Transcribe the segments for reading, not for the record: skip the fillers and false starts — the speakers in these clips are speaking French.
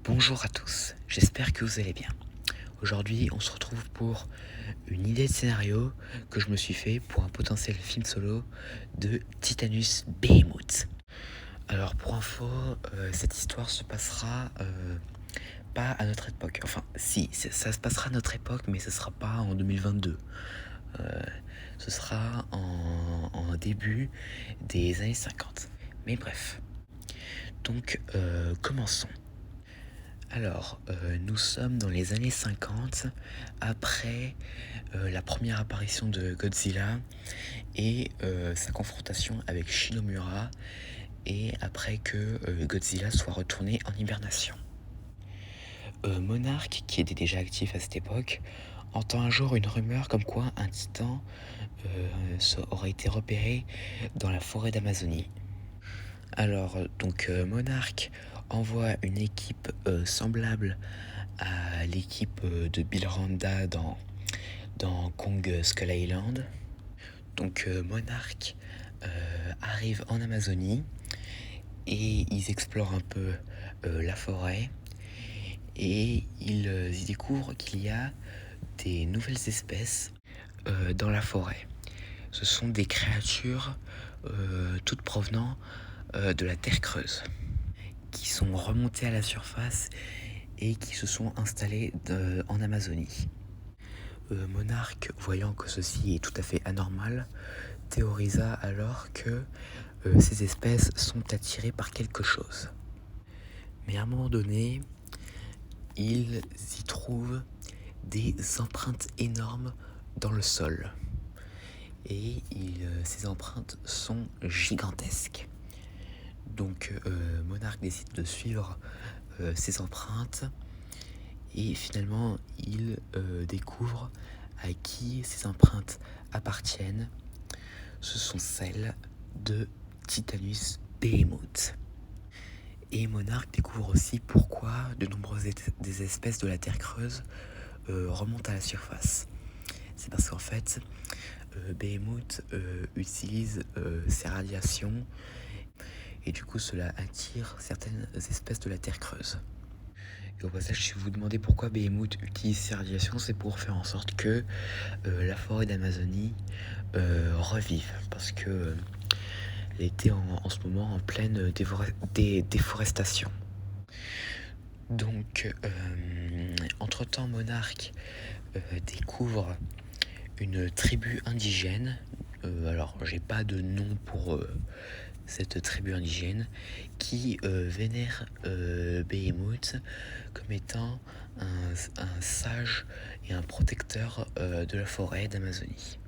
Bonjour à tous, j'espère que vous allez bien. Aujourd'hui, on se retrouve pour une idée de scénario que je me suis fait pour un potentiel film solo de Titanus Behemoth. Alors pour info, cette histoire se passera pas à notre époque. Enfin, si, ça se passera à notre époque, mais ce sera pas en 2022. Ce sera en début des années 50. Mais bref. Donc, commençons. Alors, nous sommes dans les années 50, après la première apparition de Godzilla et sa confrontation avec Shinomura, et après que Godzilla soit retourné en hibernation. Monarch, qui était déjà actif à cette époque, entend un jour une rumeur comme quoi un titan aurait été repéré dans la forêt d'Amazonie. Alors, donc Monarch envoie une équipe semblable à l'équipe de Bill Randa dans Kong Skull Island. Donc Monarch arrive en Amazonie et ils explorent un peu la forêt et ils y découvrent qu'il y a des nouvelles espèces dans la forêt. Ce sont des créatures toutes provenant de la terre creuse qui sont remontées à la surface et qui se sont installées en Amazonie. Monarch, voyant que ceci est tout à fait anormal, théorisa alors que ces espèces sont attirées par quelque chose. Mais à un moment donné, ils y trouvent des empreintes énormes dans le sol. Et ces empreintes sont gigantesques. Donc Monarch décide de suivre ces empreintes et finalement il découvre à qui ces empreintes appartiennent. Ce sont celles de Titanus Behemoth. Et Monarch découvre aussi pourquoi de nombreuses des espèces de la terre creuse remontent à la surface. C'est parce qu'en fait Behemoth utilise ces radiations et du coup cela attire certaines espèces de la terre creuse. Et au passage, si vous vous demandez pourquoi Behemoth utilise ces radiations, c'est pour faire en sorte que la forêt d'Amazonie revive, parce que elle était en ce moment en pleine déforestation. Donc, entre-temps, Monarch découvre une tribu indigène. Alors, j'ai pas de nom pour cette tribu indigène qui vénère Behemoth comme étant un sage et un protecteur de la forêt d'Amazonie.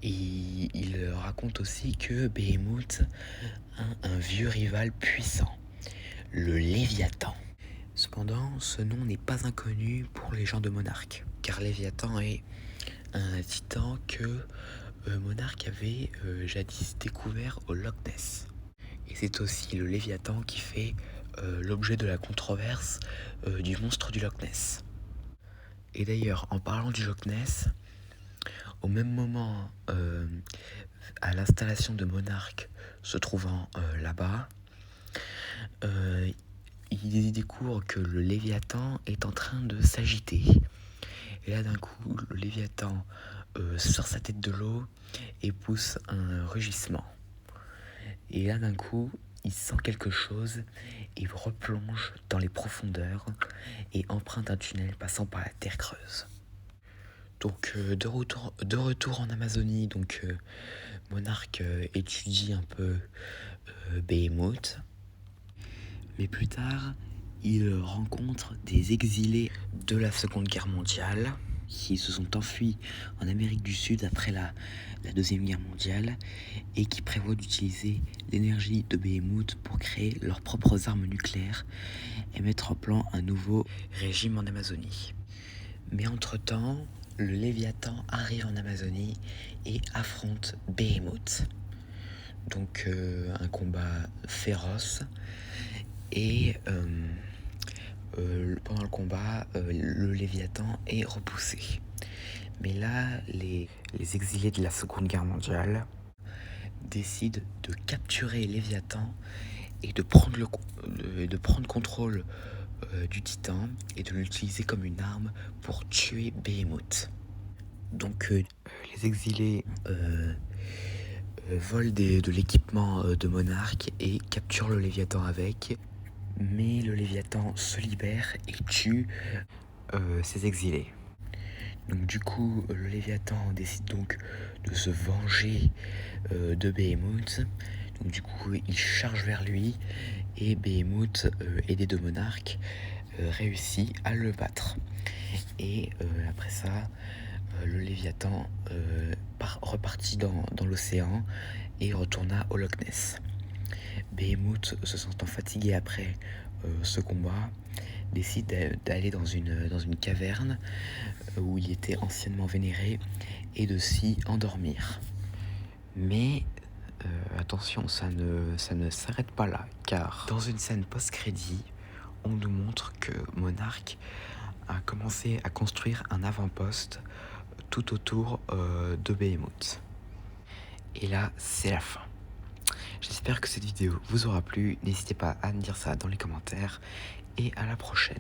Et il raconte aussi que Behemoth a un vieux rival puissant, le Léviathan. Cependant, ce nom n'est pas inconnu pour les gens de Monarch, car Léviathan est un titan que Monarch avait jadis découvert au Loch Ness. Et c'est aussi le Léviathan qui fait l'objet de la controverse du monstre du Loch Ness. Et d'ailleurs, en parlant du Loch Ness, au même moment, à l'installation de Monarch se trouvant là-bas, il découvre que le Léviathan est en train de s'agiter. Et là, d'un coup, le Léviathan sort sa tête de l'eau et pousse un rugissement. Et là, d'un coup, il sent quelque chose et replonge dans les profondeurs et emprunte un tunnel passant par la terre creuse. Donc, de retour en Amazonie, donc Monarch étudie un peu Behemoth. Mais plus tard, il rencontre des exilés de la Seconde Guerre mondiale qui se sont enfuis en Amérique du Sud après la Deuxième Guerre mondiale et qui prévoient d'utiliser l'énergie de Behemoth pour créer leurs propres armes nucléaires et mettre en plan un nouveau régime en Amazonie. Mais entre-temps, le Léviathan arrive en Amazonie et affronte Behemoth. Donc un combat féroce et pendant le combat, le Léviathan est repoussé. Mais là, les exilés de la Seconde Guerre mondiale décident de capturer Léviathan et de prendre contrôle du titan et de l'utiliser comme une arme pour tuer Behemoth. Donc les exilés volent de l'équipement de Monarque et capturent le Léviathan avec, mais le Léviathan se libère et tue ses exilés. Donc du coup, le Léviathan décide donc de se venger de Behemoth. Donc du coup, il charge vers lui et Behemoth, aidé de Monarque, réussit à le battre. Et après ça, le Léviathan repartit dans l'océan et retourna au Loch Ness. Behemoth, se sentant fatigué après ce combat, décide d'aller dans une caverne où il était anciennement vénéré et de s'y endormir. Mais attention, ça ne s'arrête pas là, car dans une scène post-crédit, on nous montre que Monarque a commencé à construire un avant-poste tout autour de Behemoth. Et là, c'est la fin. J'espère que cette vidéo vous aura plu. N'hésitez pas à me dire ça dans les commentaires. Et à la prochaine.